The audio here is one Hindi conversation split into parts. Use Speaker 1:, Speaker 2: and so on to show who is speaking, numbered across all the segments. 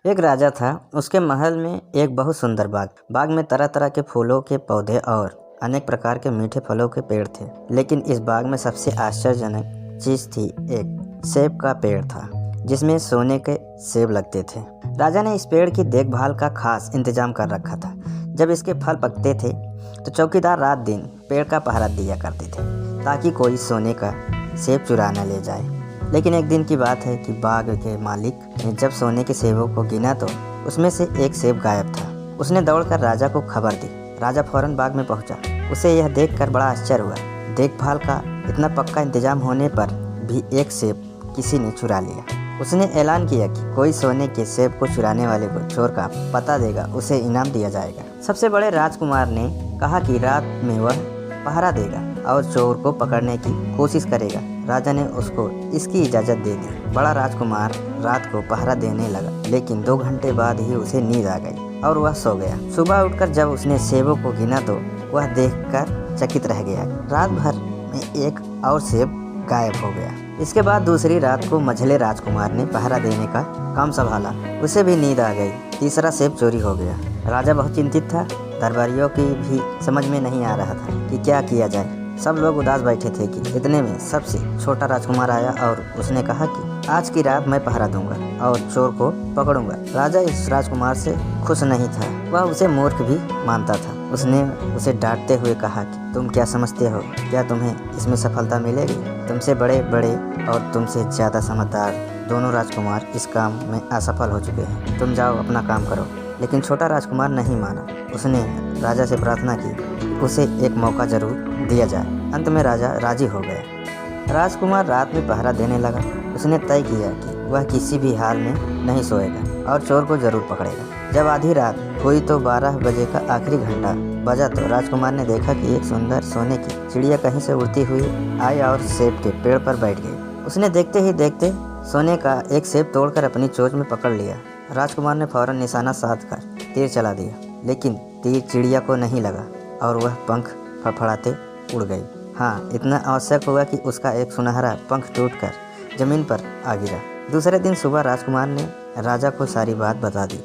Speaker 1: एक राजा था। उसके महल में एक बहुत सुंदर बाग में तरह तरह के फूलों के पौधे और अनेक प्रकार के मीठे फलों के पेड़ थे। लेकिन इस बाग में सबसे आश्चर्यजनक चीज थी, एक सेब का पेड़ था जिसमें सोने के सेब लगते थे। राजा ने इस पेड़ की देखभाल का खास इंतजाम कर रखा था। जब इसके फल पकते थे तो चौकीदार रात दिन पेड़ का पहरा दिया करते थे ताकि कोई सोने का सेब चुरा न ले जाए। लेकिन एक दिन की बात है कि बाग के मालिक ने जब सोने के सेबों को गिना तो उसमें से एक सेब गायब था। उसने दौड़कर राजा को खबर दी। राजा फौरन बाग में पहुंचा। उसे यह देखकर बड़ा आश्चर्य हुआ। देखभाल का इतना पक्का इंतजाम होने पर भी एक सेब किसी ने चुरा लिया। उसने ऐलान किया कि कोई सोने के सेब को चुराने वाले को चोर का पता देगा, उसे इनाम दिया जाएगा। सबसे बड़े राजकुमार ने कहा कि रात में वह पहरा देगा और चोर को पकड़ने की कोशिश करेगा। राजा ने उसको इसकी इजाज़त दे दी। बड़ा राजकुमार रात को पहरा देने लगा, लेकिन 2 घंटे बाद ही उसे नींद आ गई और वह सो गया। सुबह उठकर जब उसने सेबों को गिना तो वह देखकर चकित रह गया। रात भर में एक और सेब गायब हो गया। इसके बाद दूसरी रात को मझले राजकुमार ने पहरा देने का काम संभाला। उसे भी नींद आ गई। तीसरा सेब चोरी हो गया। राजा बहुत चिंतित था। दरबारियों की भी समझ में नहीं आ रहा था कि क्या किया जाए। सब लोग उदास बैठे थे कि इतने में सबसे छोटा राजकुमार आया और उसने कहा कि आज की रात मैं पहरा दूंगा और चोर को पकड़ूंगा। राजा इस राजकुमार से खुश नहीं था। वह उसे मूर्ख भी मानता था। उसने उसे डांटते हुए कहा कि तुम क्या समझते हो, क्या तुम्हें इसमें सफलता मिलेगी? तुमसे बड़े बड़े और तुमसे ज़्यादा समझदार दोनों राजकुमार इस काम में असफल हो चुके हैं। तुम जाओ अपना काम करो। लेकिन छोटा राजकुमार नहीं माना। उसने राजा से प्रार्थना की कि उसे एक मौका जरूर दिया जाए। अंत में राजा राजी हो गया। राजकुमार रात में पहरा देने लगा। उसने तय किया कि वह किसी भी हाल में नहीं सोएगा और चोर को जरूर पकड़ेगा। जब आधी रात हुई तो 12 बजे का आखिरी घंटा बजा तो राजकुमार ने देखा कि एक सुंदर सोने की चिड़िया कहीं से उड़ती हुई आई और सेब के पेड़ पर बैठ गई। उसने देखते ही देखते सोने का एक सेब तोड़कर अपनी चोंच में पकड़ लिया। राजकुमार ने फौरन निशाना साध कर तीर चला दिया, लेकिन तीर चिड़िया को नहीं लगा और वह पंख फड़फड़ाते उड़ गई। हाँ, इतना आवश्यक हुआ कि उसका एक सुनहरा पंख टूटकर जमीन पर आ गिरा। दूसरे दिन सुबह राजकुमार ने राजा को सारी बात बता दी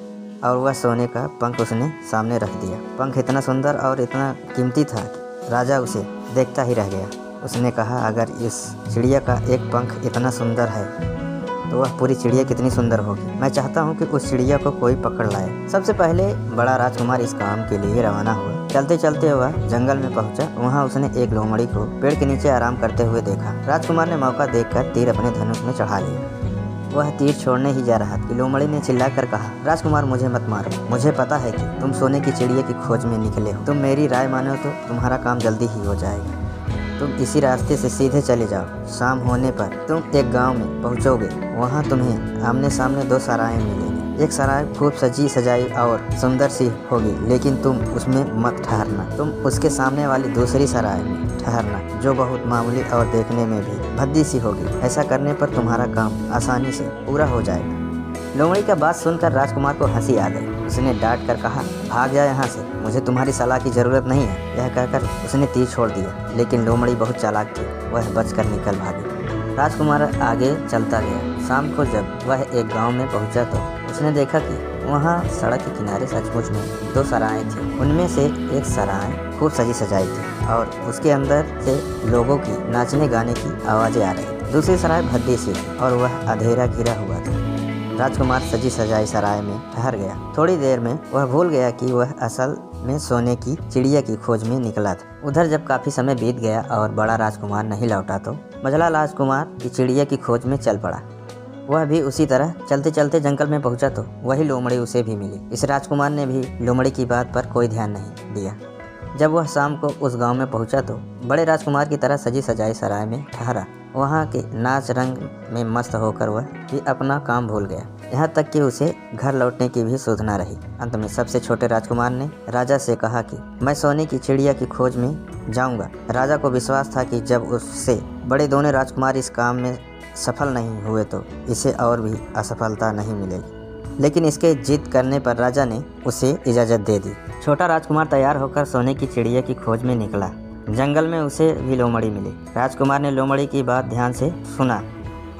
Speaker 1: और वह सोने का पंख उसने सामने रख दिया। पंख इतना सुंदर और इतना कीमती था कि राजा उसे देखता ही रह गया। उसने कहा, अगर इस चिड़िया का एक पंख इतना सुंदर है तो वह पूरी चिड़िया कितनी सुंदर होगी। मैं चाहता हूँ कि उस चिड़िया को कोई पकड़ लाए। सबसे पहले बड़ा राजकुमार इस काम के लिए रवाना हुआ। चलते चलते वह जंगल में पहुँचा। वहाँ उसने एक लोमड़ी को पेड़ के नीचे आराम करते हुए देखा। राजकुमार ने मौका देखकर तीर अपने धनुष में चढ़ा लिया। वह तीर छोड़ने ही जा रहा था कि लोमड़ी ने चिल्लाकर कहा, राजकुमार मुझे मत मारो। मुझे पता है कि तुम सोने की चिड़िया की खोज में निकले हो। तुम मेरी राय मानो तो तुम्हारा काम जल्दी ही हो जाएगा। तुम इसी रास्ते से सीधे चले जाओ। शाम होने पर तुम एक गांव में पहुंचोगे। वहां तुम्हें आमने सामने 2 सराएं मिलेंगी। एक सराय खूब सजी सजाई और सुंदर सी होगी, लेकिन तुम उसमें मत ठहरना। तुम उसके सामने वाली दूसरी सराय में ठहरना, जो बहुत मामूली और देखने में भी भद्दी सी होगी। ऐसा करने पर तुम्हारा काम आसानी से पूरा हो जाएगा। लोमड़ी का बात सुनकर राजकुमार को हंसी आ गई। उसने डांट कर कहा, भाग जा यहाँ से, मुझे तुम्हारी सलाह की जरूरत नहीं है। यह कहकर उसने तीर छोड़ दिया। लेकिन लोमड़ी बहुत चालाक थी। वह बचकर निकल भागी। राजकुमार आगे चलता गया। शाम को जब वह एक गांव में पहुंचा तो उसने देखा कि वहाँ सड़क के किनारे सचमुच में 2 सराएं थीं। उनमें से एक सराय खूब सजी सजाई थी और उसके अंदर से लोगों की नाचने गाने की आवाज़ें आ रही थी। दूसरी सराय भद्दी सी थी और वह अंधेरा घिरा हुआ था। राजकुमार सजी सजाई सराय में ठहर गया। थोड़ी देर में वह भूल गया कि वह असल में सोने की चिड़िया की खोज में निकला था। उधर जब काफी समय बीत गया और बड़ा राजकुमार नहीं लौटा तो मझला राजकुमार की चिड़िया की खोज में चल पड़ा। वह भी उसी तरह चलते चलते जंगल में पहुंचा तो वही लोमड़ी उसे भी मिली। इस राजकुमार ने भी लोमड़ी की बात पर कोई ध्यान नहीं दिया। जब वह शाम को उस गांव में पहुंचा तो बड़े राजकुमार की तरह सजी सजाई सराय में ठहरा। वहाँ के नाच रंग में मस्त होकर वह भी अपना काम भूल गया। यहाँ तक कि उसे घर लौटने की भी सुध न रही। अंत में सबसे छोटे राजकुमार ने राजा से कहा कि मैं सोने की चिड़िया की खोज में जाऊंगा। राजा को विश्वास था कि जब उससे बड़े दोनों राजकुमार इस काम में सफल नहीं हुए तो इसे और भी असफलता नहीं मिलेगी। लेकिन इसके जिद करने पर राजा ने उसे इजाज़त दे दी। छोटा राजकुमार तैयार होकर सोने की चिड़िया की खोज में निकला। जंगल में उसे भी लोमड़ी मिली। राजकुमार ने लोमड़ी की बात ध्यान से सुना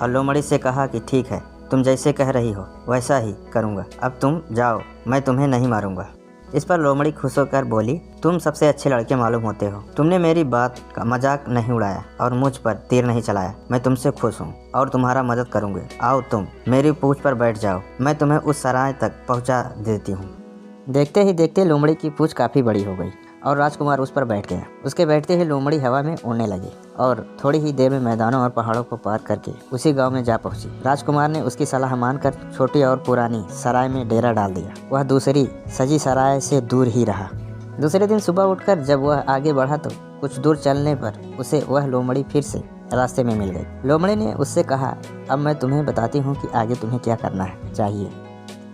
Speaker 1: और लोमड़ी से कहा कि ठीक है, तुम जैसे कह रही हो वैसा ही करूँगा। अब तुम जाओ, मैं तुम्हें नहीं मारूंगा। इस पर लोमड़ी खुश होकर बोली, तुम सबसे अच्छे लड़के मालूम होते हो। तुमने मेरी बात का मजाक नहीं उड़ाया और मुझ पर तीर नहीं चलाया। मैं तुमसे खुश हूँ और तुम्हारा मदद करूँगी। आओ तुम मेरी पूंछ पर बैठ जाओ, मैं तुम्हें उस सराय तक पहुँचा देती हूँ। देखते ही देखते लोमड़ी की पूंछ काफ़ी बड़ी हो गई और राजकुमार उस पर बैठ गया। उसके बैठते ही लोमड़ी हवा में उड़ने लगी और थोड़ी ही देर में मैदानों और पहाड़ों को पार करके उसी गांव में जा पहुंची। राजकुमार ने उसकी सलाह मानकर छोटी और पुरानी सराय में डेरा डाल दिया। वह दूसरी सजी सराय से दूर ही रहा। दूसरे दिन सुबह उठकर जब वह आगे बढ़ा तो कुछ दूर चलने पर उसे वह लोमड़ी फिर से रास्ते में मिल गई। लोमड़ी ने उससे कहा, अब मैं तुम्हें बताती हूँ कि आगे तुम्हें क्या करना चाहिए।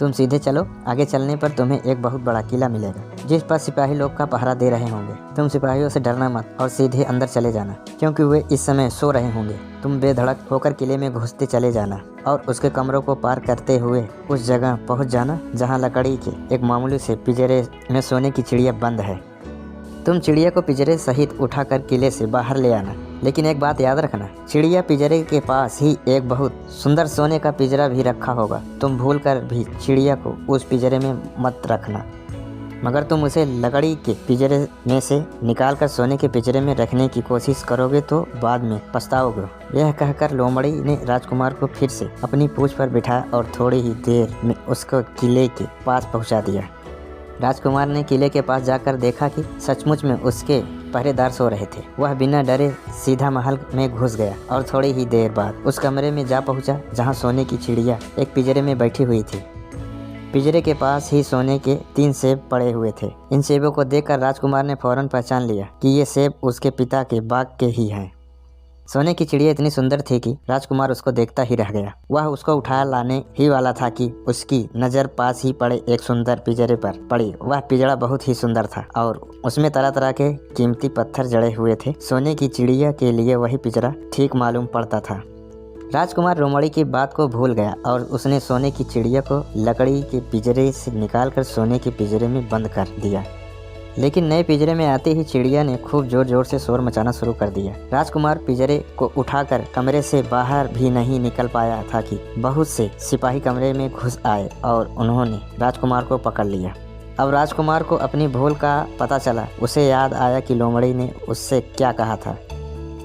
Speaker 1: तुम सीधे चलो, आगे चलने पर तुम्हें एक बहुत बड़ा किला मिलेगा जिस पर सिपाही लोग का पहरा दे रहे होंगे। तुम सिपाहियों से डरना मत और सीधे अंदर चले जाना, क्योंकि वे इस समय सो रहे होंगे। तुम बेधड़क होकर किले में घुसते चले जाना और उसके कमरों को पार करते हुए उस जगह पहुंच जाना जहां लकड़ी के एक मामूली से पिंजरे में सोने की चिड़िया बंद है। तुम चिड़िया को पिंजरे सहित उठाकर किले से बाहर ले आना, लेकिन एक बात याद रखना, चिड़िया पिंजरे के पास ही एक बहुत सुंदर सोने का पिंजरा भी रखा होगा। तुम भूलकर भी चिड़िया को उस पिंजरे में मत रखना, मगर तुम उसे लकड़ी के पिंजरे में से निकालकर सोने के पिंजरे में रखने की कोशिश करोगे तो बाद में पछताओगे। यह कहकर लोमड़ी ने राजकुमार को फिर से अपनी पूंछ पर बिठाया और थोड़ी ही देर में उसको किले के पास पहुंचा दिया। राजकुमार ने किले के पास जाकर देखा कि सचमुच में उसके पहरेदार सो रहे थे। वह बिना डरे सीधा महल में घुस गया और थोड़ी ही देर बाद उस कमरे में जा पहुंचा जहां सोने की चिड़िया एक पिंजरे में बैठी हुई थी। पिंजरे के पास ही सोने के 3 सेब पड़े हुए थे। इन सेबों को देखकर राजकुमार ने फौरन पहचान लिया कि ये सेब उसके पिता के बाग के ही हैं। सोने की चिड़िया इतनी सुंदर थी कि राजकुमार उसको देखता ही रह गया। वह उसको उठा लाने ही वाला था कि उसकी नज़र पास ही पड़े एक सुंदर पिंजरे पर पड़ी। वह पिंजरा बहुत ही सुंदर था और उसमें तरह तरह के कीमती पत्थर जड़े हुए थे। सोने की चिड़िया के लिए वही पिंजरा ठीक मालूम पड़ता था। राजकुमार लोमड़ी की बात को भूल गया और उसने सोने की चिड़िया को लकड़ी के पिंजरे से निकालकर सोने के पिंजरे में बंद कर दिया। लेकिन नए पिंजरे में आते ही चिड़िया ने खूब जोर जोर से शोर मचाना शुरू कर दिया। राजकुमार पिंजरे को उठाकर कमरे से बाहर भी नहीं निकल पाया था कि बहुत से सिपाही कमरे में घुस आए और उन्होंने राजकुमार को पकड़ लिया। अब राजकुमार को अपनी भूल का पता चला। उसे याद आया कि लोमड़ी ने उससे क्या कहा था,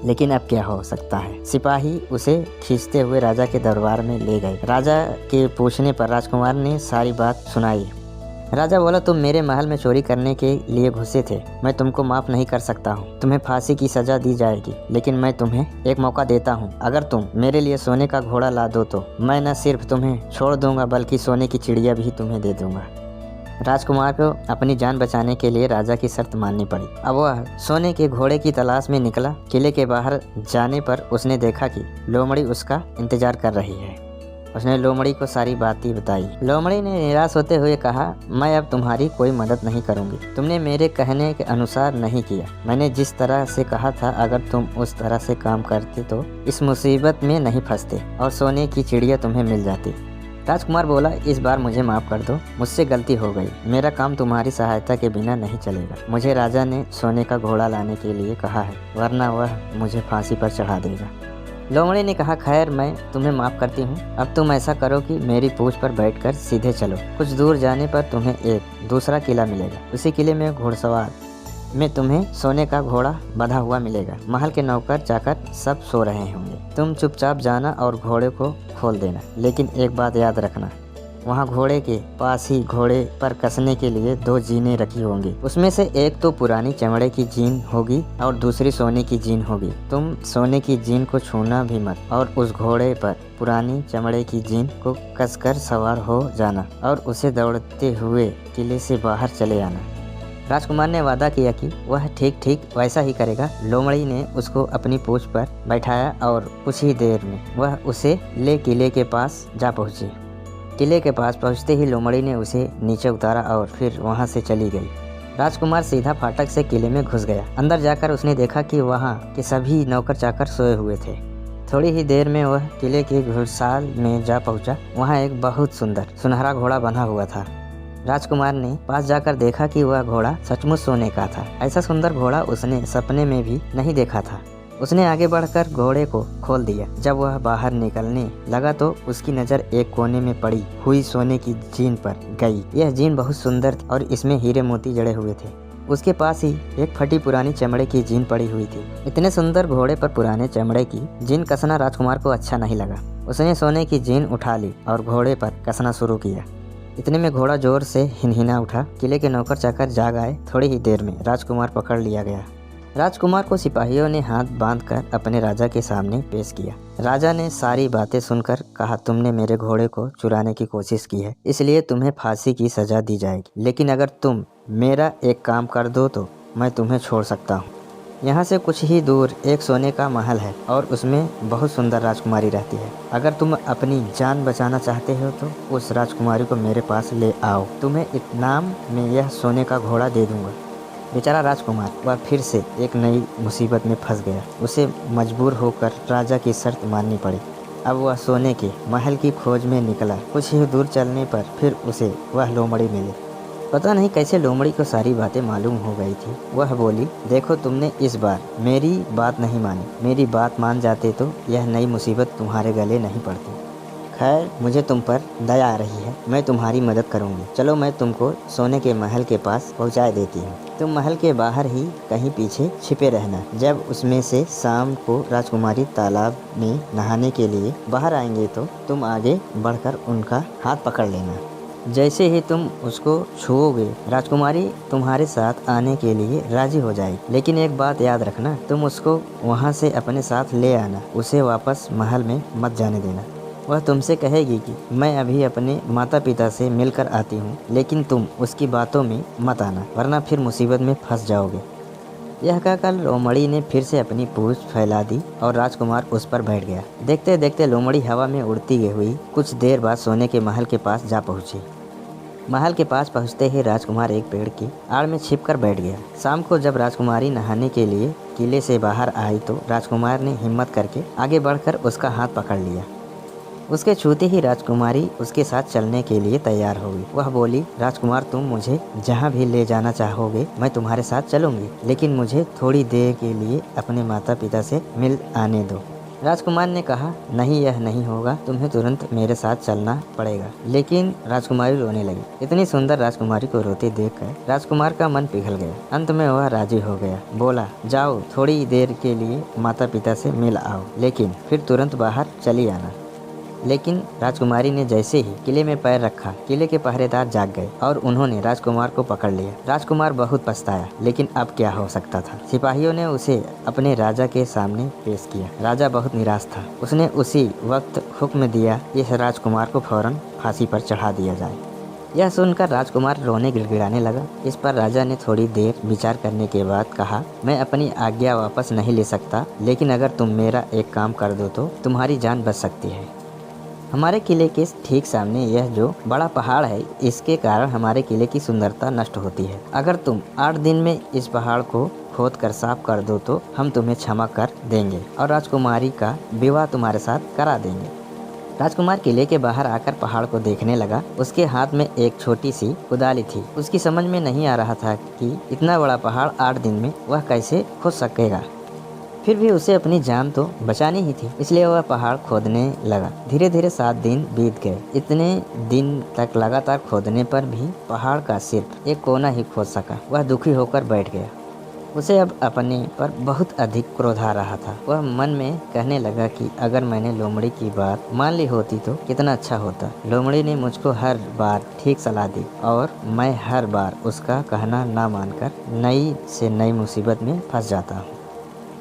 Speaker 1: लेकिन अब क्या हो सकता है। सिपाही उसे खींचते हुए राजा के दरबार में ले गए। राजा के पूछने पर राजकुमार ने सारी बात सुनाई। राजा बोला, तुम मेरे महल में चोरी करने के लिए घुसे थे। मैं तुमको माफ़ नहीं कर सकता हूँ। तुम्हें फांसी की सज़ा दी जाएगी, लेकिन मैं तुम्हें एक मौका देता हूँ। अगर तुम मेरे लिए सोने का घोड़ा ला दो तो मैं न सिर्फ तुम्हें छोड़ दूंगा बल्कि सोने की चिड़िया भी तुम्हें दे दूंगा। राजकुमार को अपनी जान बचाने के लिए राजा की शर्त माननी पड़ी। अब वह सोने के घोड़े की तलाश में निकला। किले के बाहर जाने पर उसने देखा कि लोमड़ी उसका इंतजार कर रही है। उसने लोमड़ी को सारी बातें बताई। लोमड़ी ने निराश होते हुए कहा, मैं अब तुम्हारी कोई मदद नहीं करूंगी। तुमने मेरे कहने के अनुसार नहीं किया। मैंने जिस तरह से कहा था, अगर तुम उस तरह से काम करते तो इस मुसीबत में नहीं फंसते और सोने की चिड़िया तुम्हें मिल जाती। राजकुमार बोला, इस बार मुझे माफ़ कर दो, मुझसे गलती हो गई। मेरा काम तुम्हारी सहायता के बिना नहीं चलेगा। मुझे राजा ने सोने का घोड़ा लाने के लिए कहा है, वरना वह मुझे फांसी पर चढ़ा देगा। लोमड़ी ने कहा, खैर मैं तुम्हें माफ़ करती हूँ। अब तुम ऐसा करो कि मेरी पूंछ पर बैठकर सीधे चलो। कुछ दूर जाने पर तुम्हें एक दूसरा किला मिलेगा। उसी किले में घुड़सवार में तुम्हें सोने का घोड़ा बंधा हुआ मिलेगा। महल के नौकर चाकर सब सो रहे होंगे। तुम चुपचाप जाना और घोड़े को खोल देना, लेकिन एक बात याद रखना, वहाँ घोड़े के पास ही घोड़े पर कसने के लिए 2 जीनें रखी होंगी। उसमें से एक तो पुरानी चमड़े की जीन होगी और दूसरी सोने की जीन होगी। तुम सोने की जीन को छूना भी मत और उस घोड़े पर पुरानी चमड़े की जीन को कसकर सवार हो जाना और उसे दौड़ते हुए किले से बाहर चले आना। राजकुमार ने वादा किया कि वह ठीक वैसा ही करेगा। लोमड़ी ने उसको अपनी पूंछ पर बैठाया और कुछ ही देर में वह उसे ले किले के पास जा पहुँची। किले के पास पहुंचते ही लोमड़ी ने उसे नीचे उतारा और फिर वहां से चली गई। राजकुमार सीधा फाटक से किले में घुस गया। अंदर जाकर उसने देखा कि वहां के सभी नौकर चाकर सोए हुए थे। थोड़ी ही देर में वह किले के घुड़साल में जा पहुंचा। वहां एक बहुत सुंदर सुनहरा घोड़ा बंधा हुआ था। राजकुमार ने पास जाकर देखा कि वह घोड़ा सचमुच सोने का था। ऐसा सुंदर घोड़ा उसने सपने में भी नहीं देखा था। उसने आगे बढ़कर घोड़े को खोल दिया। जब वह बाहर निकलने लगा तो उसकी नज़र एक कोने में पड़ी हुई सोने की जीन पर गई। यह जीन बहुत सुंदर थी और इसमें हीरे मोती जड़े हुए थे। उसके पास ही एक फटी पुरानी चमड़े की जीन पड़ी हुई थी। इतने सुंदर घोड़े पर पुराने चमड़े की जीन कसना राजकुमार को अच्छा नहीं लगा। उसने सोने की जीन उठा ली और घोड़े पर कसना शुरू किया। इतने में घोड़ा जोर से हिनहिना उठा। किले के नौकर चाकर जाग आए। थोड़ी ही देर में राजकुमार पकड़ लिया गया। राजकुमार को सिपाहियों ने हाथ बांधकर अपने राजा के सामने पेश किया। राजा ने सारी बातें सुनकर कहा, तुमने मेरे घोड़े को चुराने की कोशिश की है, इसलिए तुम्हें फांसी की सजा दी जाएगी। लेकिन अगर तुम मेरा एक काम कर दो तो मैं तुम्हें छोड़ सकता हूँ। यहाँ से कुछ ही दूर एक सोने का महल है और उसमें बहुत सुंदर राजकुमारी रहती है। अगर तुम अपनी जान बचाना चाहते हो तो उस राजकुमारी को मेरे पास ले आओ। तुम्हें इनाम में यह सोने का घोड़ा दे दूंगा। बेचारा राजकुमार वह फिर से एक नई मुसीबत में फंस गया। उसे मजबूर होकर राजा की शर्त माननी पड़ी। अब वह सोने के महल की खोज में निकला। कुछ ही दूर चलने पर फिर उसे वह लोमड़ी मिली। पता नहीं कैसे लोमड़ी को सारी बातें मालूम हो गई थी। वह बोली, देखो तुमने इस बार मेरी बात नहीं मानी। मेरी बात मान जाते तो यह नई मुसीबत तुम्हारे गले नहीं पड़ती। खैर, मुझे तुम पर दया आ रही है, मैं तुम्हारी मदद करूंगी। चलो मैं तुमको सोने के महल के पास पहुंचा देती हूँ। तुम महल के बाहर ही कहीं पीछे छिपे रहना। जब उसमें से शाम को राजकुमारी तालाब में नहाने के लिए बाहर आएंगे तो तुम आगे बढ़कर उनका हाथ पकड़ लेना। जैसे ही तुम उसको छुओगे राजकुमारी तुम्हारे साथ आने के लिए राजी हो जाएगी। लेकिन एक बात याद रखना, तुम उसको वहाँ से अपने साथ ले आना। उसे वापस महल में मत जाने देना। वह तुमसे कहेगी कि मैं अभी अपने माता पिता से मिलकर आती हूँ, लेकिन तुम उसकी बातों में मत आना, वरना फिर मुसीबत में फंस जाओगे। यह कहकर लोमड़ी ने फिर से अपनी पूंछ फैला दी और राजकुमार उस पर बैठ गया। देखते देखते लोमड़ी हवा में उड़ती हुई कुछ देर बाद सोने के महल के पास जा पहुंची। महल के पास पहुंचते ही राजकुमार एक पेड़ की आड़ में छिपकर बैठ गया। शाम को जब राजकुमारी नहाने के लिए किले से बाहर आई तो राजकुमार ने हिम्मत करके आगे बढ़कर उसका हाथ पकड़ लिया। उसके छूते ही राजकुमारी उसके साथ चलने के लिए तैयार हो गई। वह बोली, राजकुमार तुम मुझे जहाँ भी ले जाना चाहोगे मैं तुम्हारे साथ चलूंगी, लेकिन मुझे थोड़ी देर के लिए अपने माता पिता से मिल आने दो। राजकुमार ने कहा, नहीं यह नहीं होगा, तुम्हें तुरंत मेरे साथ चलना पड़ेगा। लेकिन राजकुमारी रोने लगी। इतनी सुंदर राजकुमारी को रोते देखकर राजकुमार का मन पिघल गया। अंत में वह राजी हो गया। बोला, जाओ थोड़ी देर के लिए माता पिता से मिल आओ, लेकिन फिर तुरंत बाहर चली आना। लेकिन राजकुमारी ने जैसे ही किले में पैर रखा, किले के पहरेदार जाग गए और उन्होंने राजकुमार को पकड़ लिया। राजकुमार बहुत पछताया, लेकिन अब क्या हो सकता था। सिपाहियों ने उसे अपने राजा के सामने पेश किया। राजा बहुत निराश था। उसने उसी वक्त हुक्म दिया, इस राजकुमार को फौरन फांसी पर चढ़ा दिया जाए। यह सुनकर राजकुमार रोने गिड़गिड़ाने लगा। इस पर राजा ने थोड़ी देर विचार करने के बाद कहा, मैं अपनी आज्ञा वापस नहीं ले सकता, लेकिन अगर तुम मेरा एक काम कर दो तो तुम्हारी जान बच सकती है। हमारे किले के ठीक सामने यह जो बड़ा पहाड़ है, इसके कारण हमारे किले की सुंदरता नष्ट होती है। अगर तुम 8 दिन में इस पहाड़ को खोद कर साफ कर दो तो हम तुम्हें क्षमा कर देंगे और राजकुमारी का विवाह तुम्हारे साथ करा देंगे। राजकुमार किले के बाहर आकर पहाड़ को देखने लगा। उसके हाथ में एक छोटी सी कुदाली थी। उसकी समझ में नहीं आ रहा था कि इतना बड़ा पहाड़ 8 दिन में वह कैसे खोद सकेगा। फिर भी उसे अपनी जान तो बचानी ही थी, इसलिए वह पहाड़ खोदने लगा। धीरे धीरे 7 दिन बीत गए। इतने दिन तक लगातार खोदने पर भी पहाड़ का सिर्फ एक कोना ही खोद सका। वह दुखी होकर बैठ गया। उसे अब अपने पर बहुत अधिक क्रोध आ रहा था। वह मन में कहने लगा कि अगर मैंने लोमड़ी की बात मान ली होती तो कितना अच्छा होता। लोमड़ी ने मुझको हर बार ठीक सलाह दी और मैं हर बार उसका कहना ना मानकर नई से नई मुसीबत में फंस जाता हूँ।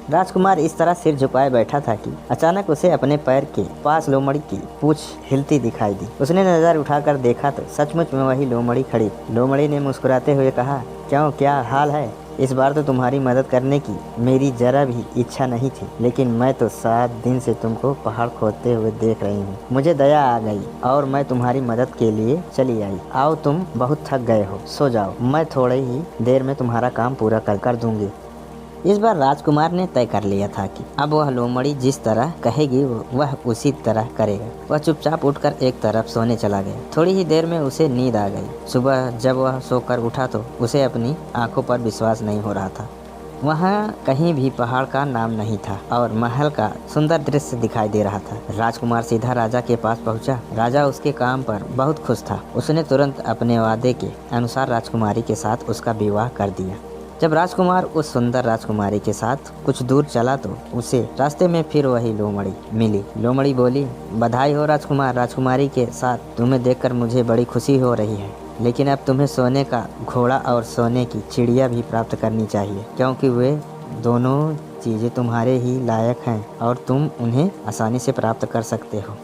Speaker 1: राजकुमार इस तरह सिर झुकाए बैठा था कि अचानक उसे अपने पैर के पास लोमड़ी की पूंछ हिलती दिखाई दी। उसने नजर उठाकर देखा तो सचमुच में वही लोमड़ी खड़ी। लोमड़ी ने मुस्कुराते हुए कहा, क्यों, क्या हाल है? इस बार तो तुम्हारी मदद करने की मेरी जरा भी इच्छा नहीं थी, लेकिन मैं तो 7 दिन से तुमको पहाड़ खोदते हुए देख रही हूँ। मुझे दया आ गई और मैं तुम्हारी मदद के लिए चली आई। आओ, तुम बहुत थक गए हो, सो जाओ। मैं थोड़ी ही देर में तुम्हारा काम पूरा कर दूंगी। इस बार राजकुमार ने तय कर लिया था कि अब वह लोमड़ी जिस तरह कहेगी वह उसी तरह करेगा। वह चुपचाप उठकर एक तरफ सोने चला गया। थोड़ी ही देर में उसे नींद आ गई। सुबह जब वह सोकर उठा तो उसे अपनी आंखों पर विश्वास नहीं हो रहा था। वहाँ कहीं भी पहाड़ का नाम नहीं था और महल का सुंदर दृश्य दिखाई दे रहा था। राजकुमार सीधा राजा के पास पहुंचा। राजा उसके काम पर बहुत खुश था। उसने तुरंत अपने वादे के अनुसार राजकुमारी के साथ उसका विवाह कर दिया। जब राजकुमार उस सुंदर राजकुमारी के साथ कुछ दूर चला तो उसे रास्ते में फिर वही लोमड़ी मिली। लोमड़ी बोली, बधाई हो राजकुमार, राजकुमारी के साथ तुम्हें देखकर मुझे बड़ी खुशी हो रही है, लेकिन अब तुम्हें सोने का घोड़ा और सोने की चिड़िया भी प्राप्त करनी चाहिए, क्योंकि वे दोनों चीज़ें तुम्हारे ही लायक हैं और तुम उन्हें आसानी से प्राप्त कर सकते हो।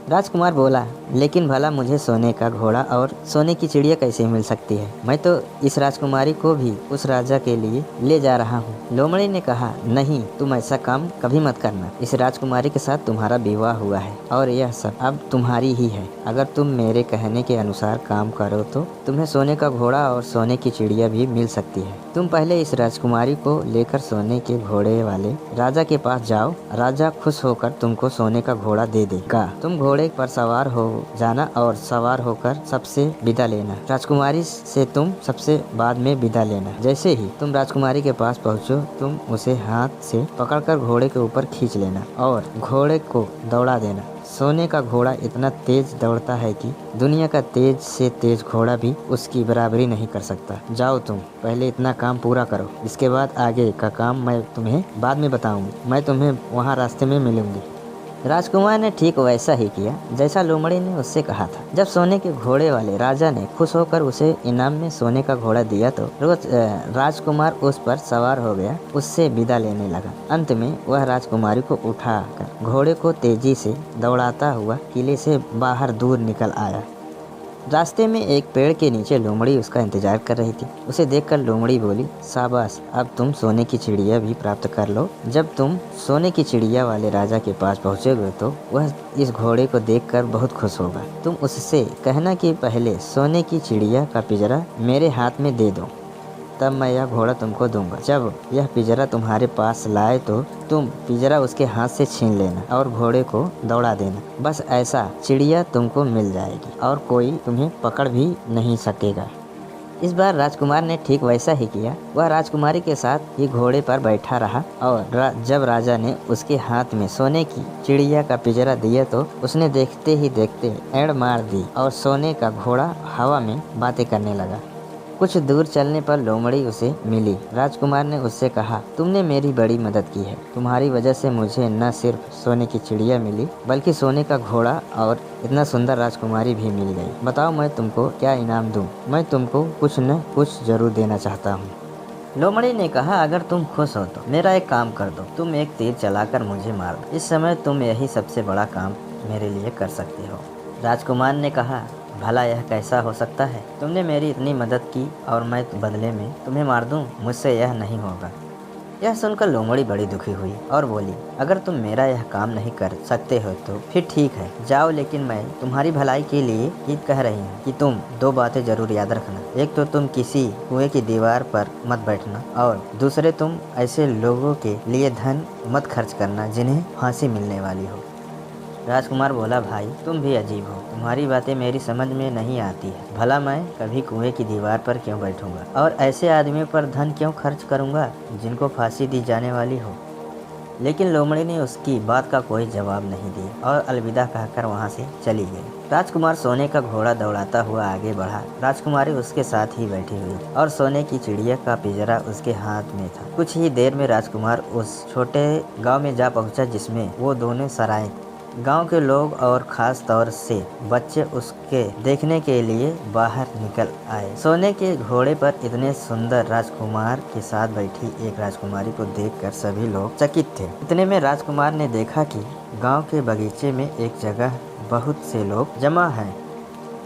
Speaker 1: राजकुमार बोला, लेकिन भला मुझे सोने का घोड़ा और सोने की चिड़िया कैसे मिल सकती है? मैं तो इस राजकुमारी को भी उस राजा के लिए ले जा रहा हूँ। लोमड़ी ने कहा, नहीं, तुम ऐसा काम कभी मत करना। इस राजकुमारी के साथ तुम्हारा विवाह हुआ है और यह सब अब तुम्हारी ही है। अगर तुम मेरे कहने के अनुसार काम करो तो तुम्हें सोने का घोड़ा और सोने की चिड़िया भी मिल सकती है। तुम पहले इस राजकुमारी को लेकर सोने के घोड़े वाले राजा के पास जाओ। राजा खुश होकर तुमको सोने का घोड़ा दे देगा। तुम घोड़े पर सवार हो जाना और सवार होकर सबसे विदा लेना। राजकुमारी से तुम सबसे बाद में विदा लेना। जैसे ही तुम राजकुमारी के पास पहुँचो, तुम उसे हाथ से पकड़कर घोड़े के ऊपर खींच लेना और घोड़े को दौड़ा देना। सोने का घोड़ा इतना तेज दौड़ता है कि दुनिया का तेज से तेज घोड़ा भी उसकी बराबरी नहीं कर सकता। जाओ, तुम पहले इतना काम पूरा करो, इसके बाद आगे का काम मैं तुम्हें बाद में बताऊंगी। मैं तुम्हें वहाँ रास्ते में मिलूंगी। राजकुमार ने ठीक वैसा ही किया जैसा लोमड़ी ने उससे कहा था। जब सोने के घोड़े वाले राजा ने खुश होकर उसे इनाम में सोने का घोड़ा दिया तो राजकुमार उस पर सवार हो गया, उससे विदा लेने लगा। अंत में वह राजकुमारी को उठाकर घोड़े को तेजी से दौड़ाता हुआ किले से बाहर दूर निकल आया। रास्ते में एक पेड़ के नीचे लोमड़ी उसका इंतजार कर रही थी। उसे देखकर लोमड़ी बोली, शाबाश, अब तुम सोने की चिड़िया भी प्राप्त कर लो। जब तुम सोने की चिड़िया वाले राजा के पास पहुँचोगे तो वह इस घोड़े को देखकर बहुत खुश होगा। तुम उससे कहना कि पहले सोने की चिड़िया का पिंजरा मेरे हाथ में दे दो, तब मैं यह घोड़ा तुमको दूंगा। जब यह पिंजरा तुम्हारे पास लाए तो तुम पिंजरा उसके हाथ से छीन लेना और घोड़े को दौड़ा देना। बस ऐसा चिड़िया तुमको मिल जाएगी और कोई तुम्हें पकड़ भी नहीं सकेगा। इस बार राजकुमार ने ठीक वैसा ही किया। वह राजकुमारी के साथ ही घोड़े पर बैठा रहा और जब राजा ने उसके हाथ में सोने की चिड़िया का पिंजरा दिया तो उसने देखते ही देखते एड़ मार दी और सोने का घोड़ा हवा में बातें करने लगा। कुछ दूर चलने पर लोमड़ी उसे मिली। राजकुमार ने उससे कहा, तुमने मेरी बड़ी मदद की है। तुम्हारी वजह से मुझे न सिर्फ सोने की चिड़िया मिली बल्कि सोने का घोड़ा और इतना सुंदर राजकुमारी भी मिल गई। बताओ, मैं तुमको क्या इनाम दूं? मैं तुमको कुछ न कुछ जरूर देना चाहता हूँ। लोमड़ी ने कहा, अगर तुम खुश हो तो मेरा एक काम कर दो। तुम एक तीर चलाकर मुझे मार दो। इस समय तुम यही सबसे बड़ा काम मेरे लिए कर सकते हो। राजकुमार ने कहा, भला यह कैसा हो सकता है? तुमने मेरी इतनी मदद की और मैं बदले में तुम्हें मार दूं? मुझसे यह नहीं होगा। यह सुनकर लोमड़ी बड़ी दुखी हुई और बोली, अगर तुम मेरा यह काम नहीं कर सकते हो तो फिर ठीक है, जाओ, लेकिन मैं तुम्हारी भलाई के लिए ही कह रही हूँ कि तुम दो बातें जरूर याद रखना। एक तो तुम किसी कुएं की दीवार पर मत बैठना और दूसरे तुम ऐसे लोगों के लिए धन मत खर्च करना जिन्हें फांसी मिलने वाली हो। राजकुमार बोला, भाई तुम भी अजीब हो, तुम्हारी बातें मेरी समझ में नहीं आती है। भला मैं कभी कुएं की दीवार पर क्यों बैठूंगा और ऐसे आदमियों पर धन क्यों खर्च करूंगा जिनको फांसी दी जाने वाली हो। लेकिन लोमड़ी ने उसकी बात का कोई जवाब नहीं दिया और अलविदा कहकर वहां से चली गई। राजकुमार सोने का घोड़ा दौड़ाता हुआ आगे बढ़ा। राजकुमारी उसके साथ ही बैठी हुई और सोने की चिड़िया का पिंजरा उसके हाथ में था। कुछ ही देर में राजकुमार उस छोटे गाँव में जा पहुँचा जिसमें वो दोनों सराय। गांव के लोग और खास तौर से बच्चे उसके देखने के लिए बाहर निकल आए। सोने के घोड़े पर इतने सुंदर राजकुमार के साथ बैठी एक राजकुमारी को देखकर सभी लोग चकित थे। इतने में राजकुमार ने देखा कि गांव के बगीचे में एक जगह बहुत से लोग जमा हैं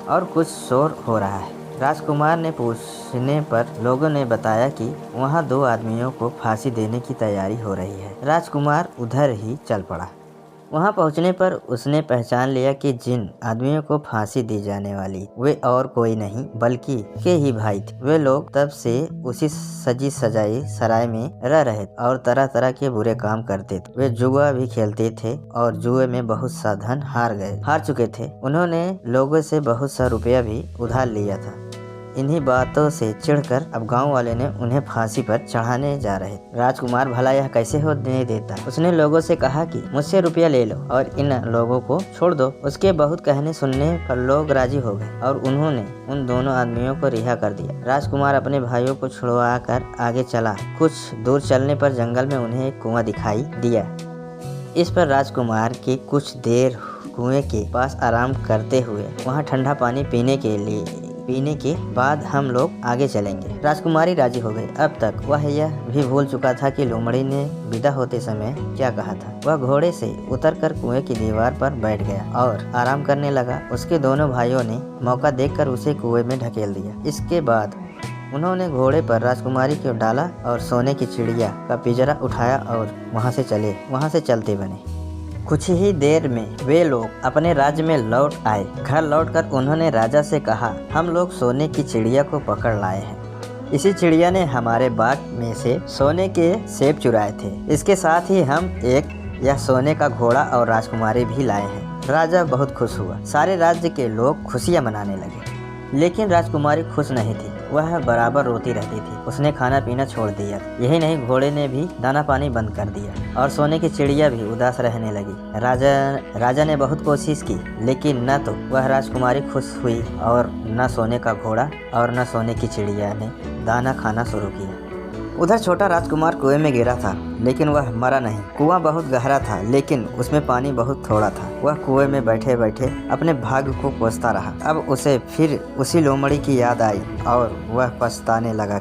Speaker 1: और कुछ शोर हो रहा है। राजकुमार ने पूछने पर लोगों ने बताया कि वहां दो आदमियों को फांसी देने की तैयारी हो रही है। राजकुमार उधर ही चल पड़ा। वहां पहुंचने पर उसने पहचान लिया कि जिन आदमियों को फांसी दी जाने वाली वे और कोई नहीं बल्कि के ही भाई थे। वे लोग तब से उसी सजी सजाई सराय में रह रहे और तरह तरह के बुरे काम करते थे। वे जुआ भी खेलते थे और जुए में बहुत सा धन हार चुके थे। उन्होंने लोगों से बहुत सा रुपया भी उधार लिया था। इन्हीं बातों से चिढ़कर अब गांव वाले ने उन्हें फांसी पर चढ़ाने जा रहे। राजकुमार भला यह कैसे होने देता। उसने लोगों से कहा कि मुझसे रुपया ले लो और इन लोगों को छोड़ दो। उसके बहुत कहने सुनने पर लोग राजी हो गए और उन्होंने उन दोनों आदमियों को रिहा कर दिया। राजकुमार अपने भाइयों को छुड़वा कर आगे चला। कुछ दूर चलने पर जंगल में उन्हें एक कुआं दिखाई दिया। इस पर राजकुमार के कुछ देर कुएं के पास आराम करते हुए वहां ठंडा पानी पीने के बाद हम लोग आगे चलेंगे। राजकुमारी राजी हो गई। अब तक वह यह भी भूल चुका था कि लोमड़ी ने विदा होते समय क्या कहा था। वह घोड़े से उतरकर कुएं की दीवार पर बैठ गया और आराम करने लगा। उसके दोनों भाइयों ने मौका देखकर उसे कुएं में ढकेल दिया। इसके बाद उन्होंने घोड़े पर राजकुमारी को डाला और सोने की चिड़िया का पिंजरा उठाया और वहां से चलते बने। कुछ ही देर में वे लोग अपने राज्य में लौट आए। घर लौटकर उन्होंने राजा से कहा, हम लोग सोने की चिड़िया को पकड़ लाए हैं। इसी चिड़िया ने हमारे बाग में से सोने के सेब चुराए थे। इसके साथ ही हम यह सोने का घोड़ा और राजकुमारी भी लाए हैं। राजा बहुत खुश हुआ। सारे राज्य के लोग खुशियां मनाने लगे, लेकिन राजकुमारी खुश नहीं थी। वह बराबर रोती रहती थी। उसने खाना पीना छोड़ दिया। यही नहीं, घोड़े ने भी दाना पानी बंद कर दिया और सोने की चिड़िया भी उदास रहने लगी। राजा ने बहुत कोशिश की, लेकिन न तो वह राजकुमारी खुश हुई और न सोने का घोड़ा और न सोने की चिड़िया ने दाना खाना शुरू किया। उधर छोटा राजकुमार कुएं में गिरा था, लेकिन वह मरा नहीं। कुआं बहुत गहरा था, लेकिन उसमें पानी बहुत थोड़ा था। वह कुएं में बैठे बैठे अपने भाग्य को कोसता रहा। अब उसे फिर उसी लोमड़ी की याद आई और वह पछताने लगा।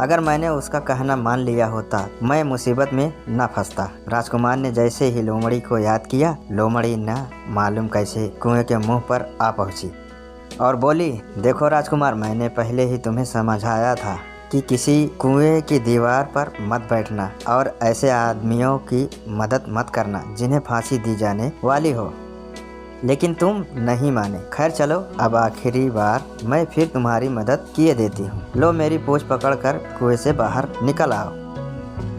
Speaker 1: अगर मैंने उसका कहना मान लिया होता, मैं मुसीबत में न फंसता। राजकुमार ने जैसे ही लोमड़ी को याद किया, लोमड़ी न मालूम कैसे कुएं के मुंह पर आ पहुंची और बोली, देखो राजकुमार, मैंने पहले ही तुम्हें समझाया था कि किसी कुएं की दीवार पर मत बैठना और ऐसे आदमियों की मदद मत करना जिन्हें फांसी दी जाने वाली हो, लेकिन तुम नहीं माने। खैर चलो, अब आखिरी बार मैं फिर तुम्हारी मदद किए देती हूँ। लो मेरी पूंछ पकड़कर कुएं से बाहर निकल आओ।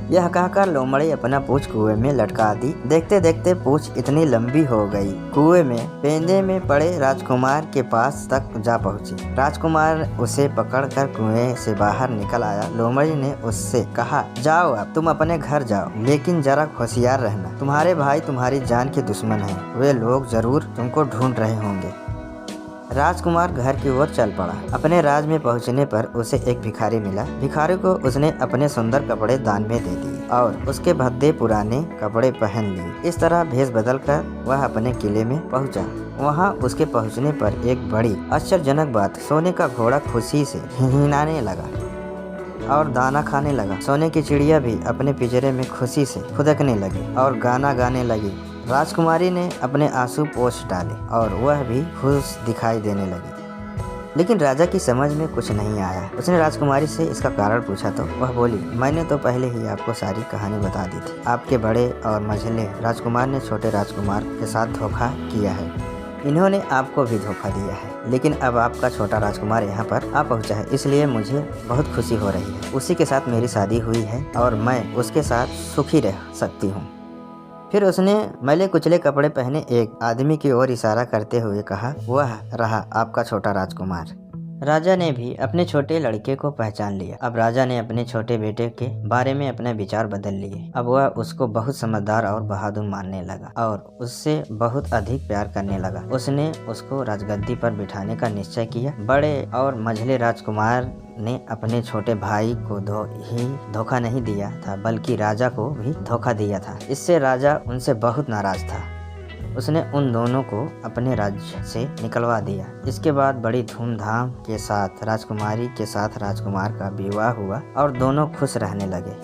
Speaker 1: यह कहकर लोमड़ी अपना पूंछ कुएं में लटका दी। देखते देखते पूंछ इतनी लंबी हो गई, कुएं में पेंदे में पड़े राजकुमार के पास तक जा पहुंची। राजकुमार उसे पकड़कर कुएं से बाहर निकल आया। लोमड़ी ने उससे कहा, जाओ अब तुम अपने घर जाओ, लेकिन जरा होशियार रहना। तुम्हारे भाई तुम्हारी जान के दुश्मन हैं। वे लोग जरूर तुमको ढूंढ रहे होंगे। राजकुमार घर की ओर चल पड़ा। अपने राज में पहुंचने पर उसे एक भिखारी मिला। भिखारी को उसने अपने सुंदर कपड़े दान में दे दिए और उसके भद्दे पुराने कपड़े पहन लिए। इस तरह भेष बदल कर वह अपने किले में पहुंचा। वहां उसके पहुंचने पर एक बड़ी आश्चर्यजनक बात, सोने का घोड़ा खुशी से हिनहिनाने लगा और दाना खाने लगा। सोने की चिड़िया भी अपने पिंजरे में खुशी से फुदकने लगी और गाना गाने लगी। राजकुमारी ने अपने आंसू पोंछ डाले और वह भी खुश दिखाई देने लगी। लेकिन राजा की समझ में कुछ नहीं आया। उसने राजकुमारी से इसका कारण पूछा तो वह बोली, मैंने तो पहले ही आपको सारी कहानी बता दी थी। आपके बड़े और मझले राजकुमार ने छोटे राजकुमार के साथ धोखा किया है। इन्होंने आपको भी धोखा दिया है, लेकिन अब आपका छोटा राजकुमार यहाँ पर आ पहुँचा है, इसलिए मुझे बहुत खुशी हो रही है। उसी के साथ मेरी शादी हुई है और मैं उसके साथ सुखी रह सकती हूँ। फिर उसने मैले कुचले कपड़े पहने एक आदमी की ओर इशारा करते हुए कहा, वह रहा आपका छोटा राजकुमार। राजा ने भी अपने छोटे लड़के को पहचान लिया। अब राजा ने अपने छोटे बेटे के बारे में अपने विचार बदल लिए। अब वह उसको बहुत समझदार और बहादुर मानने लगा और उससे बहुत अधिक प्यार करने लगा। उसने उसको राजगद्दी पर बिठाने का निश्चय किया। बड़े और मझले राजकुमार ने अपने छोटे भाई को धोखा नहीं दिया था, बल्कि राजा को भी धोखा दिया था। इससे राजा उनसे बहुत नाराज था। उसने उन दोनों को अपने राज्य से निकलवा दिया। इसके बाद बड़ी धूमधाम के साथ राजकुमारी के साथ राजकुमार का विवाह हुआ और दोनों खुश रहने लगे।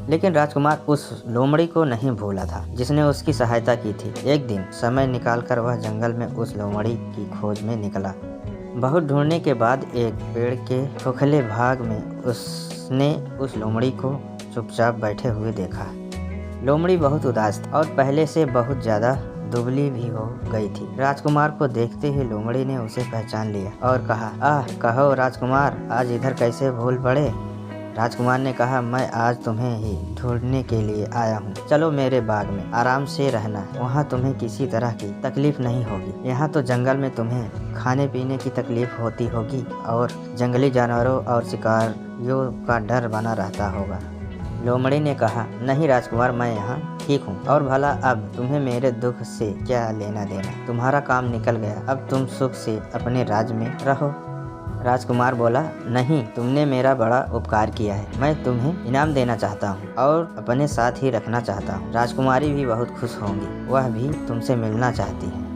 Speaker 1: लेकिन राजकुमार उस लोमड़ी को नहीं भूला था जिसने उसकी सहायता की थी। एक दिन समय निकालकर वह जंगल में उस लोमड़ी की खोज में निकला। बहुत ढूंढने के बाद एक पेड़ के खोखले भाग में उसने उस लोमड़ी को चुपचाप बैठे हुए देखा। लोमड़ी बहुत उदास थी और पहले से बहुत ज़्यादा दुबली भी हो गई थी। राजकुमार को देखते ही लोमड़ी ने उसे पहचान लिया और कहा, कहो राजकुमार, आज इधर कैसे भूल पड़े? राजकुमार ने कहा, मैं आज तुम्हें ही ढूंढने के लिए आया हूँ। चलो मेरे बाग में आराम से रहना, वहाँ तुम्हें किसी तरह की तकलीफ नहीं होगी। यहाँ तो जंगल में तुम्हें खाने पीने की तकलीफ होती होगी और जंगली जानवरों और शिकारियों का डर बना रहता होगा। लोमड़ी ने कहा, नहीं राजकुमार, मैं यहाँ ठीक हूँ, और भला अब तुम्हें मेरे दुख से क्या लेना देना। तुम्हारा काम निकल गया, अब तुम सुख से अपने राज्य में रहो। राजकुमार बोला, नहीं, तुमने मेरा बड़ा उपकार किया है, मैं तुम्हें इनाम देना चाहता हूँ और अपने साथ ही रखना चाहता हूँ। राजकुमारी भी बहुत खुश होंगी, वह भी तुमसे मिलना चाहती है।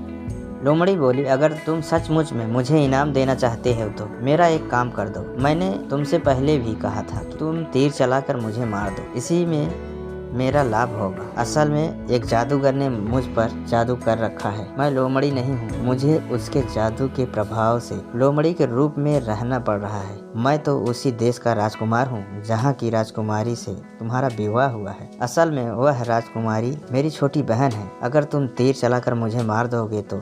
Speaker 1: लोमड़ी बोली, अगर तुम सचमुच में मुझे इनाम देना चाहते हो तो मेरा एक काम कर दो। मैंने तुमसे पहले भी कहा था कि तुम तीर चलाकर मुझे मार दो, इसी में मेरा लाभ होगा। असल में एक जादूगर ने मुझ पर जादू कर रखा है। मैं लोमड़ी नहीं हूँ, मुझे उसके जादू के प्रभाव से लोमड़ी के रूप में रहना पड़ रहा है। मैं तो उसी देश का राजकुमार हूँ जहाँ की राजकुमारी से तुम्हारा विवाह हुआ है। असल में वह राजकुमारी मेरी छोटी बहन है। अगर तुम तीर चलाकर मुझे मार दोगे तो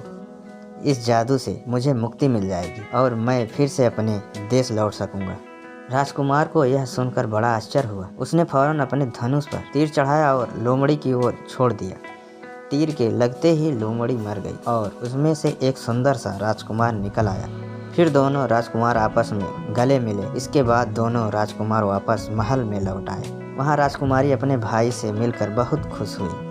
Speaker 1: इस जादू से मुझे मुक्ति मिल जाएगी और मैं फिर से अपने देश लौट सकूंगा। राजकुमार को यह सुनकर बड़ा आश्चर्य हुआ। उसने फौरन अपने धनुष पर तीर चढ़ाया और लोमड़ी की ओर छोड़ दिया। तीर के लगते ही लोमड़ी मर गई और उसमें से एक सुंदर सा राजकुमार निकल आया। फिर दोनों राजकुमार आपस में गले मिले। इसके बाद दोनों राजकुमार वापस महल में लौट आए। वहाँ राजकुमारी अपने भाई से मिलकर बहुत खुश हुई।